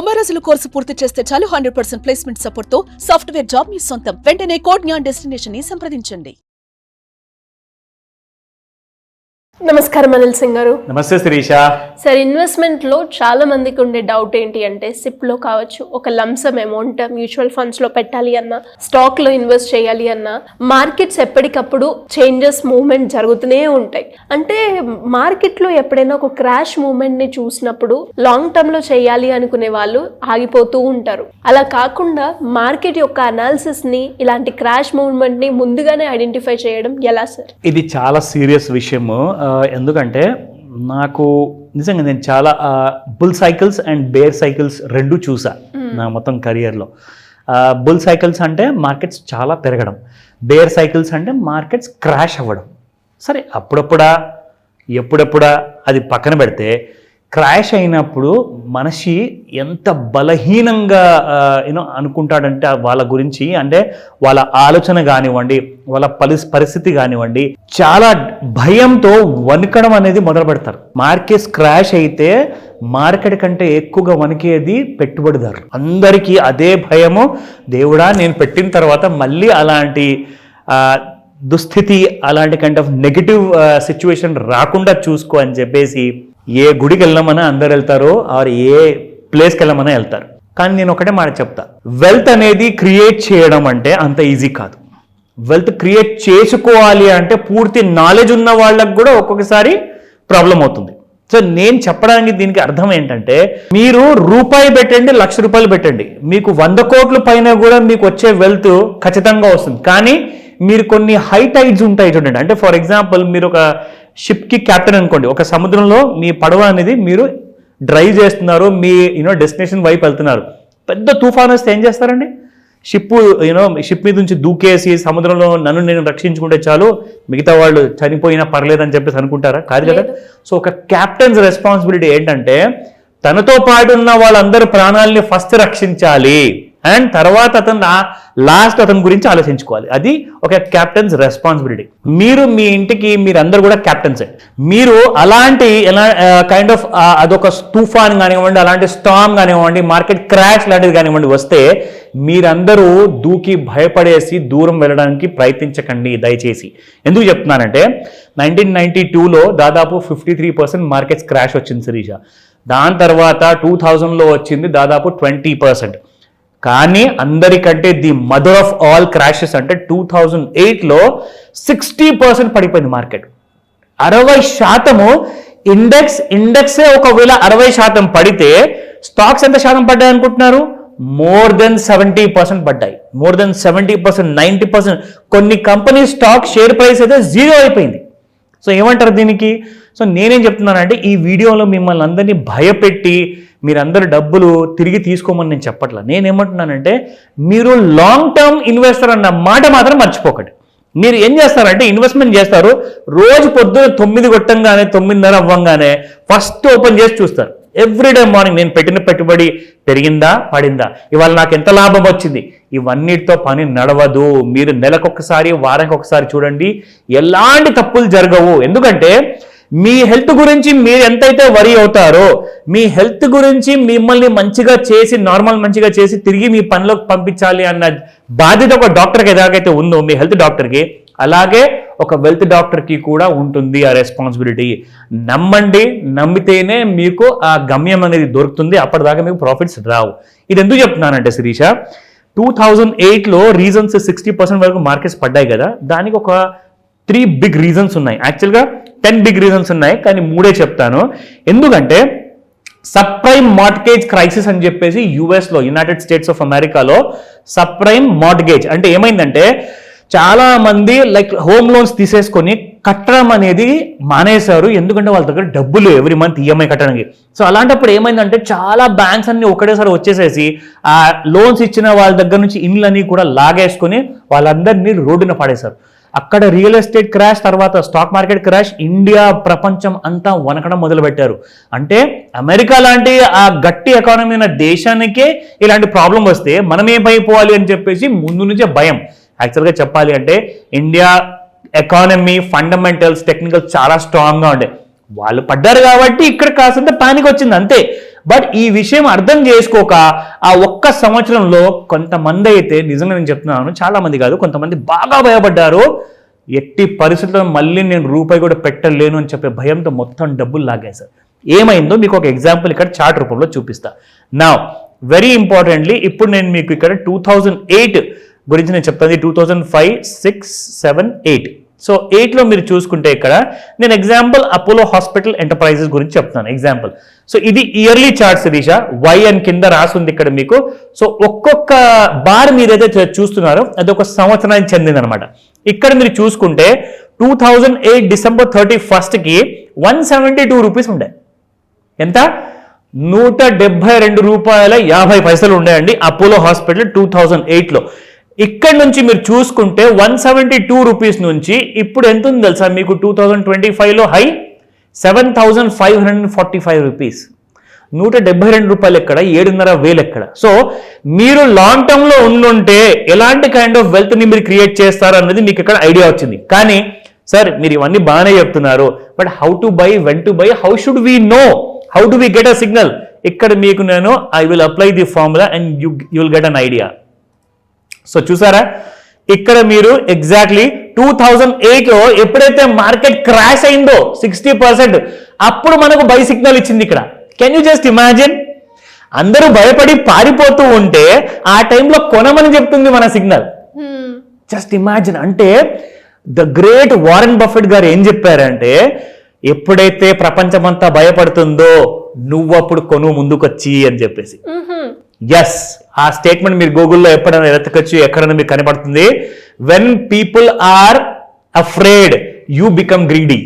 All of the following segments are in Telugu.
90 రోజుల కోర్సు పూర్తి చేస్తే చాలు 100% ప్లేస్మెంట్ సపోర్ట్ తో సాఫ్ట్వేర్ జాబ్ మీ సొంతం. వెంటనే కోడ్ జ్ఞాన్ డెస్టినేషన్ ని సంప్రదించండి. నమస్కారం అనిల్ సింగ్ గారు. నమస్తే శిరీష. సార్, ఇన్వెస్ట్మెంట్ లో చాలా మందికి ఉండే డౌట్ ఏంటి అంటే సిప్ లో కావచ్చు, ఒక లంసమ్ అమౌంట్ మ్యూచువల్ ఫండ్స్ లో పెట్టాలి అన్నా, స్టాక్ లో ఇన్వెస్ట్ చేయాలి అన్నా, మార్కెట్స్ ఎప్పటికప్పుడు చేంజెస్ మూవ్మెంట్ జరుగుతూనే ఉంటాయి. అంటే మార్కెట్ లో ఎప్పుడైనా ఒక క్రాష్ మూవ్మెంట్ ని చూసినప్పుడు లాంగ్ టర్మ్ లో చేయాలి అనుకునే వాళ్ళు ఆగిపోతూ ఉంటారు. అలా కాకుండా మార్కెట్ యొక్క అనాలిసిస్ ని, ఇలాంటి క్రాష్ మూవ్మెంట్ ని ముందుగానే ఐడెంటిఫై చేయడం ఎలా సార్? ఇది చాలా సీరియస్ విషయము. ఎందుకంటే నాకు నిజంగా నేను చాలా bull cycles and bear cycles రెండు చూసా నా మొత్తం కెరియర్లో. బుల్ సైకిల్స్ అంటే మార్కెట్స్ చాలా పెరగడం, బేర్ సైకిల్స్ అంటే మార్కెట్స్ క్రాష్ అవ్వడం. సరే, ఎప్పుడెప్పుడా అది పక్కన పెడితే, క్రాష్ అయినప్పుడు మనిషి ఎంత బలహీనంగా అనుకుంటాడంటే వాళ్ళ గురించి, అంటే వాళ్ళ ఆలోచన కానివ్వండి, వాళ్ళ పరిస్థితి కానివ్వండి, చాలా భయంతో వణకడం అనేది మొదలు పెడతారు. మార్కెట్స్ క్రాష్ అయితే మార్కెట్ కంటే ఎక్కువగా వణికేది పెట్టుబడిదారు. అందరికీ అదే భయము, దేవుడా నేను పెట్టిన తర్వాత మళ్ళీ అలాంటి దుస్థితి, అలాంటి కైండ్ ఆఫ్ నెగిటివ్ సిచ్యువేషన్ రాకుండా చూసుకో అని చెప్పేసి ఏ గుడికి వెళ్ళమన్నా అందరు వెళ్తారు, ఆర్ ఏ ప్లేస్కి వెళ్ళమన్నా వెళ్తారు. కానీ నేను ఒకటే మాట చెప్తా, వెల్త్ అనేది క్రియేట్ చేయడం అంటే అంత ఈజీ కాదు. వెల్త్ క్రియేట్ చేసుకోవాలి అంటే పూర్తి నాలెడ్జ్ ఉన్న వాళ్ళకు కూడా ఒక్కొక్కసారి ప్రాబ్లం అవుతుంది. సో నేను చెప్పడానికి దీనికి అర్థం ఏంటంటే, మీరు రూపాయి పెట్టండి, ₹1,00,000 పెట్టండి, మీకు 100 కోట్ల పైన కూడా మీకు వచ్చే వెల్త్ ఖచ్చితంగా వస్తుంది. కానీ మీరు కొన్ని హై టైడ్స్ ఉంటాయి చూడండి. అంటే ఫర్ ఎగ్జాంపుల్, మీరు ఒక షిప్కి క్యాప్టెన్ అనుకోండి, ఒక సముద్రంలో మీ పడవ అనేది మీరు డ్రైవ్ చేస్తున్నారు, మీ డెస్టినేషన్ వైపు వెళ్తున్నారు. పెద్ద తుఫాను వస్తే ఏం చేస్తారండి? షిప్ మీద నుంచి దూకేసి సముద్రంలో నేను రక్షించుకుంటే చాలు, మిగతా వాళ్ళు చనిపోయినా పర్లేదని చెప్పేసి అనుకుంటారా? కాదు కదా. సో ఒక క్యాప్టెన్స్ రెస్పాన్సిబిలిటీ ఏంటంటే, తనతో పాటు ఉన్న వాళ్ళందరూ ప్రాణాలని ఫస్ట్ రక్షించాలి, అండ్ తర్వాత అతని గురించి ఆలోచించుకోవాలి. అది ఒక క్యాప్టెన్స్ రెస్పాన్సిబిలిటీ. మీరు మీ ఇంటికి మీరందరూ కూడా క్యాప్టెన్సే. మీరు అలాంటి కైండ్ ఆఫ్ అదొక తుఫాన్ కానివ్వండి, అలాంటి స్టార్మ్ కానివ్వండి, మార్కెట్ క్రాష్ లాంటిది కానివ్వండి వస్తే, మీరందరూ దూకి భయపడేసి దూరం వెళ్ళడానికి ప్రయత్నించకండి దయచేసి. ఎందుకు చెప్తున్నానంటే, 1992లో దాదాపు 53% మార్కెట్స్ క్రాష్ వచ్చింది శిరీష. దాని తర్వాత 2000లో వచ్చింది దాదాపు 20%. కానీ అందరికంటే the mother of all crashes అంటే 2008లో 60% పడిపోయింది మార్కెట్. 60% ఇండెక్సే ఒకవేళ 60% పడితే స్టాక్స్ ఎంత శాతం పడ్డాయి అనుకుంటున్నారు? మోర్ దెన్ 70% పడ్డాయి. More than 70%, 90%. కొన్ని కంపెనీ స్టాక్ షేర్ ప్రైస్ అయితే 0 అయిపోయింది. సో ఏమంటారు దీనికి? సో నేనేం చెప్తున్నానంటే, ఈ వీడియోలో మిమ్మల్ని అందరినీ భయపెట్టి మీరందరూ డబ్బులు తిరిగి తీసుకోమని నేను చెప్పట్లా. నేనేమంటున్నానంటే, మీరు లాంగ్ టర్మ్ ఇన్వెస్టర్ అన్న మాట మాత్రం మర్చిపోకండి. మీరు ఏం చేస్తారంటే, ఇన్వెస్ట్మెంట్ చేస్తారు, రోజు పొద్దున 9 కొట్టంగానే 9:30 అవ్వంగానే ఫస్ట్ ఓపెన్ చేసి చూస్తారు. ఎవ్రీడే మార్నింగ్ నేను పెట్టిన పెట్టుబడి పెరిగిందా పడిందా, ఇవాళ నాకు ఎంత లాభం వచ్చింది, ఇవన్నిటితో పని నడవదు. మీరు నెలకొకసారి, వారానికి ఒకసారి చూడండి, ఎలాంటి తప్పులు జరగవు. ఎందుకంటే మీ హెల్త్ గురించి మీరు ఎంతైతే వరీ అవుతారో, మీ హెల్త్ గురించి మిమ్మల్ని మంచిగా చేసి, మంచిగా చేసి తిరిగి మీ పనిలోకి పంపించాలి అన్న బాధ్యత ఒక డాక్టర్కి ఎలాగైతే ఉందో, మీ హెల్త్ డాక్టర్కి, అలాగే ఒక వెల్త్ డాక్టర్కి కూడా ఉంటుంది ఆ రెస్పాన్సిబిలిటీ. నమ్మండి, నమ్మితేనే మీకు ఆ గమ్యం అనేది దొరుకుతుంది. అప్పటిదాకా మీకు ప్రాఫిట్స్ రావు. ఇది ఎందుకు చెప్తున్నానంటే శిరీష, 2008లో రీజన్స్ 60% వరకు మార్కెట్స్ పడ్డాయి కదా, దానికి ఒక 3 బిగ్ రీజన్స్ ఉన్నాయి. యాక్చువల్గా 10 బిగ్ రీజన్స్ ఉన్నాయి, కానీ 3 చెప్తాను. ఎందుకంటే సబ్ప్రైమ్ మార్ట్గేజ్ క్రైసిస్ అని చెప్పేసి యుఎస్లో, యునైటెడ్ స్టేట్స్ ఆఫ్ అమెరికాలో సబ్ప్రైమ్ మార్ట్గేజ్ అంటే ఏమైందంటే, చాలా మంది హోమ్ లోన్స్ తీసేసుకొని కట్టడం అనేది మానేశారు. ఎందుకంటే వాళ్ళ దగ్గర డబ్బులు ఎవ్రీ మంత్ ఈఎంఐ కట్టడానికి. సో అలాంటప్పుడు ఏమైందంటే, చాలా బ్యాంక్స్ అన్ని ఒకటేసారి వచ్చేసేసి ఆ లోన్స్ ఇచ్చిన వాళ్ళ దగ్గర నుంచి ఇండ్లన్నీ కూడా లాగేసుకొని వాళ్ళందరినీ రోడ్డున పడేశారు. అక్కడ రియల్ ఎస్టేట్ క్రాష్, తర్వాత స్టాక్ మార్కెట్ క్రాష్, ఇండియా, ప్రపంచం అంతా వనకడం మొదలుపెట్టారు. అంటే అమెరికా లాంటి ఆ గట్టి ఎకానమీ ఉన్న దేశానికే ఇలాంటి ప్రాబ్లం వస్తే మనం ఏమైపోవాలి అని చెప్పేసి ముందు నుంచే భయం. యాక్చువల్గా చెప్పాలి అంటే ఇండియా ఎకానమీ ఫండమెంటల్స్, టెక్నికల్ చాలా స్ట్రాంగ్గా ఉండే. వాళ్ళు పడ్డారు కాబట్టి ఇక్కడ కాసంత పానిక్ వచ్చింది అంతే. బట్ ఈ విషయం అర్థం చేసుకోక ఆ ఒక్క సంవత్సరంలో కొంతమంది అయితే, నిజంగా నేను చెప్తున్నాను, చాలా మంది కాదు, కొంతమంది బాగా భయపడ్డారు. ఎట్టి పరిస్థితుల్లో మళ్ళీ నేను రూపాయి కూడా పెట్టలేను అని చెప్పే భయంతో మొత్తం డబ్బులు లాగేశారు. ఏమైందో మీకు ఒక ఎగ్జాంపుల్ ఇక్కడ చార్ట్ రూపంలో చూపిస్తా. నా వెరీ ఇంపార్టెంట్లీ ఇప్పుడు నేను మీకు ఇక్కడ 2008 గురించి నేను చెప్తాను. 2005, 6, 7, 8. సో 8లో మీరు చూసుకుంటే ఇక్కడ నేను ఎగ్జాంపుల్ అపోలో హాస్పిటల్ ఎంటర్ప్రైజెస్ గురించి చెప్తాను ఎగ్జాంపుల్. సో ఇది ఇయర్లీ చార్ట్ శిరీష, వై అని కింద రాసుంది ఇక్కడ మీకు. సో ఒక్కొక్క బార్ మీరైతే చూస్తున్నారో అది ఒక సంవత్సరానికి చెందిందనమాట. ఇక్కడ మీరు చూసుకుంటే 2008 December 31కి 172 రూపీస్ ఉండే. ఎంత? 172 రూపాయల 50 పైసలు ఉన్నాయండి అపోలో హాస్పిటల్ 2008లో. ఇక్కడ నుంచి మీరు చూసుకుంటే 172 రూపీస్ నుంచి ఇప్పుడు ఎంత ఉంది తెలుసా మీకు? 2025లో హై 7,545 రూపీస్. 172 రూపాయలు ఎక్కడ, 7,500 ఎక్కడ? సో మీరు లాంగ్ టర్మ్ లో ఉండుంటే ఎలాంటి కైండ్ ఆఫ్ వెల్త్ ని మీరు క్రియేట్ చేస్తారు అన్నది మీకు ఇక్కడ ఐడియా వచ్చింది. కానీ సార్ మీరు ఇవన్నీ బాగానే చెప్తున్నారు, but how to buy, when to buy, how should we know, how do we get a signal? ఇక్కడ మీకు నేను I will apply the formula and you will get an idea. So చూసారా, ఇక్కడ మీరు ఎగ్జాక్ట్లీ 2008లో ఎప్పుడైతే మార్కెట్ క్రాష్ అయిందో 60%, అప్పుడు మనకు బై సిగ్నల్ ఇచ్చింది ఇక్కడ. Can you just imagine? అందరూ భయపడి పారిపోతూ ఉంటే ఆ టైంలో కొనమని చెప్తుంది మన సిగ్నల్. Just imagine. అంటే ద గ్రేట్ వారెన్ బఫెట్ గారు ఏం చెప్పారంటే, ఎప్పుడైతే ప్రపంచమంతా భయపడుతుందో నువ్వప్పుడు కొను ముందుకొచ్చి అని చెప్పేసి. ఎస్, ఆ స్టేట్మెంట్ మీరు గూగుల్లో ఎప్పుడైనా వెతకచ్చు, ఎక్కడైనా మీకు కనబడుతుంది. When people are afraid you become greedy,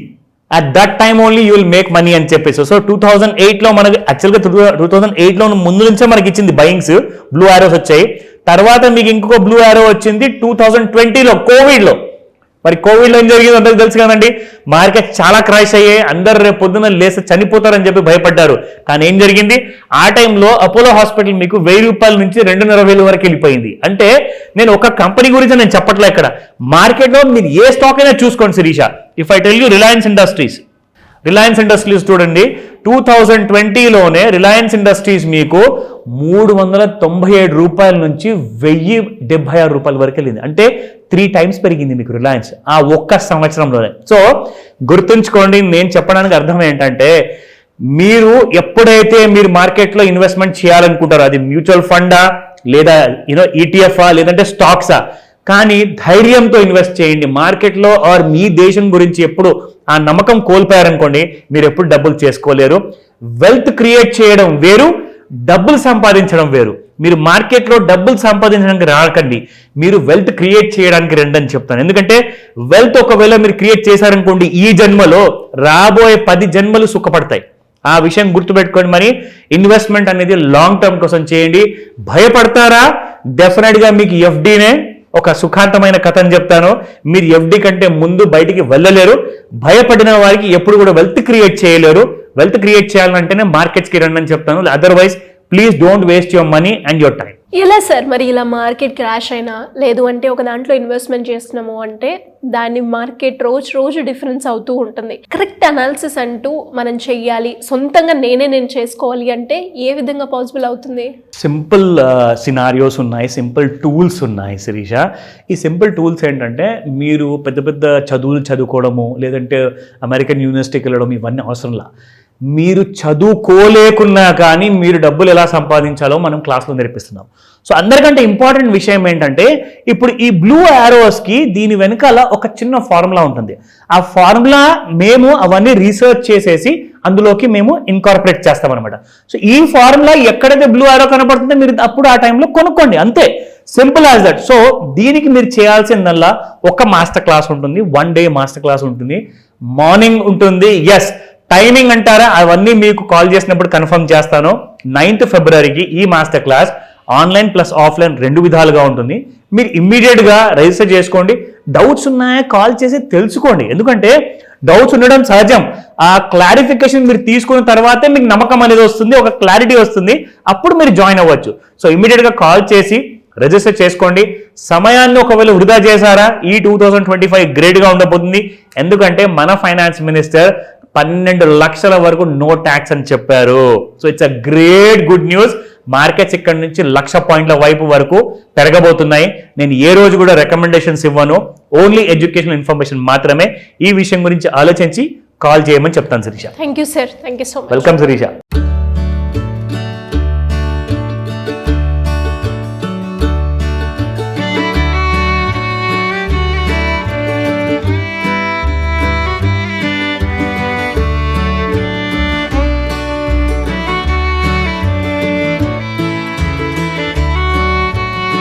at that time only you will make money అని చెప్పేసి. సో 2008లో మనకి యాక్చువల్గా 2008లో ముందు నుంచే మనకి ఇచ్చింది బయింగ్స్, బ్లూ ఆరోస్ వచ్చాయి. తర్వాత మీకు ఇంకొక బ్లూ ఆరో వచ్చింది 2020లో కోవిడ్లో. మరి కోవిడ్లో ఏం జరిగిందో అందరికీ తెలుసు కదండి, మార్కెట్ చాలా క్రాష్ అయ్యాయి, అందరు రేపు పొద్దున్న లేస్తే చనిపోతారని చెప్పి భయపడ్డారు. కానీ ఏం జరిగింది, ఆ టైంలో అపోలో హాస్పిటల్ మీకు 1000 రూపాయల నుంచి 2,500 వరకు వెళ్ళిపోయింది. అంటే నేను ఒక కంపెనీ గురించి నేను చెప్పట్లే, ఇక్కడ మార్కెట్లో మీరు ఏ స్టాక్ అయినా చూసుకోండి Sirisha. If I tell you Reliance Industries చూడండి, 2020లోనే రిలయన్స్ ఇండస్ట్రీస్ మీకు 397 రూపాయల నుంచి 1,076 రూపాయల వరకు వెళ్ళింది. అంటే 3 times పెరిగింది మీకు రిలయన్స్ ఆ ఒక్క సంవత్సరంలోనే. సో గుర్తుంచుకోండి, నేను చెప్పడానికి అర్థం ఏంటంటే, మీరు ఎప్పుడైతే మీరు మార్కెట్లో ఇన్వెస్ట్మెంట్ చేయాలనుకుంటారో, అది మ్యూచువల్ ఫండా లేదా ఈటీఎఫా లేదంటే స్టాక్సా, కానీ ధైర్యంతో ఇన్వెస్ట్ చేయండి మార్కెట్లో. ఆర్ మీ దేశం గురించి ఎప్పుడు ఆ నమ్మకం కోల్పోయారనుకోండి, మీరు ఎప్పుడు డబ్బులు చేసుకోలేరు. వెల్త్ క్రియేట్ చేయడం వేరు, డబ్బులు సంపాదించడం వేరు. మీరు మార్కెట్లో డబ్బులు సంపాదించడానికి రాకండి, మీరు వెల్త్ క్రియేట్ చేయడానికి రండి అని చెప్తాను. ఎందుకంటే వెల్త్ ఒకవేళ మీరు క్రియేట్ చేశారనుకోండి, ఈ జన్మలో రాబోయే 10 జన్మలు సుఖపడతాయి. ఆ విషయం గుర్తుపెట్టుకోండి. మరి ఇన్వెస్ట్మెంట్ అనేది లాంగ్ టర్మ్ కోసం చేయండి. భయపడతారా? డెఫినెట్గా మీకు ఎఫ్డీనే ఒక సుఖాంతమైన కథ అని చెప్తాను. మీరు ఎఫ్డీ కంటే ముందు బయటికి వెళ్ళలేరు. భయపడిన వారికి ఎప్పుడు కూడా వెల్త్ క్రియేట్ చేయలేరు. వెల్త్ క్రియేట్ చేయాలంటేనే మార్కెట్స్కి రండి అని చెప్తాను. Otherwise please don't waste your money and your time. ఎలా సార్ మరి ఇలా మార్కెట్ క్రాష్ అయినా, లేదు అంటే ఒక దాంట్లో ఇన్వెస్ట్మెంట్ చేస్తున్నాము అంటే దాని మార్కెట్ రోజు డిఫరెన్స్ అవుతూ ఉంటుంది. కరెక్ట్ అనాలిసిస్ అంటూ మనం చెయ్యాలి, సొంతంగా నేను చేసుకోవాలి అంటే ఏ విధంగా పాసిబుల్ అవుతుంది? సింపుల్ సినారియోస్ ఉన్నాయి, సింపుల్ టూల్స్ ఉన్నాయి శిరీష. ఈ సింపుల్ టూల్స్ ఏంటంటే, మీరు పెద్ద పెద్ద చదువులు చదువుకోవడము లేదంటే అమెరికన్ యూనివర్సిటీకి వెళ్ళడం ఇవన్నీ అవసరంలా. మీరు చదువుకోలేకున్నా కానీ మీరు డబ్బులు ఎలా సంపాదించాలో మనం క్లాస్లో నేర్పిస్తున్నాం. సో అందరికంటే ఇంపార్టెంట్ విషయం ఏంటంటే, ఇప్పుడు ఈ బ్లూ యారోస్కి దీని వెనకాల ఒక చిన్న ఫార్ములా ఉంటుంది. ఆ ఫార్ములా మేము అవన్నీ రీసెర్చ్ చేసేసి అందులోకి మేము ఇన్కార్పొరేట్ చేస్తామన్నమాట. సో ఈ ఫార్ములా ఎక్కడైతే బ్లూ యారో కనపడుతుందో మీరు అప్పుడు ఆ టైంలో కొనుక్కోండి, అంతే. Simple as that. సో దీనికి మీరు చేయాల్సిందల్లా ఒక మాస్టర్ క్లాస్ ఉంటుంది, 1 day మాస్టర్ క్లాస్ ఉంటుంది, మార్నింగ్ ఉంటుంది. ఎస్, టైమింగ్ అంటారా, అవన్నీ మీకు కాల్ చేసినప్పుడు కన్ఫర్మ్ చేస్తాను. 9th Februaryకి ఈ master class online plus offline 2 విధాలుగా ఉంటుంది. మీరు ఇమ్మీడియట్గా రిజిస్టర్ చేసుకోండి. డౌట్స్ ఉన్నాయా కాల్ చేసి తెలుసుకోండి, ఎందుకంటే డౌట్స్ ఉండడం సహజం. ఆ క్లారిఫికేషన్ మీరు తీసుకున్న తర్వాతే మీకు నమ్మకం అనేది వస్తుంది, ఒక క్లారిటీ వస్తుంది, అప్పుడు మీరు జాయిన్ అవ్వచ్చు. సో ఇమ్మీడియట్గా కాల్ చేసి రిజిస్టర్ చేసుకోండి. సమయాన్ని ఒకవేళ వృధా చేశారా, ఈ 2025 గ్రేట్గా ఉండబోతుంది. ఎందుకంటే మన ఫైనాన్స్ మినిస్టర్ 12 లక్షల వరకు నో ట్యాక్స్ అని చెప్పారు. So it's a great good news. Markets ఇక్కడ నుంచి 1,00,000 పాయింట్ల వైపు వరకు పెరగబోతున్నాయి. నేను ఏ రోజు కూడా రికమెండేషన్స్ ఇవ్వను, ఓన్లీ ఎడ్యుకేషనల్ ఇన్ఫర్మేషన్ మాత్రమే. ఈ విషయం గురించి ఆలోచించి కాల్ చేయమని చెప్తాను Sirisha. Thank you sir, thank you so much. Welcome Sirisha.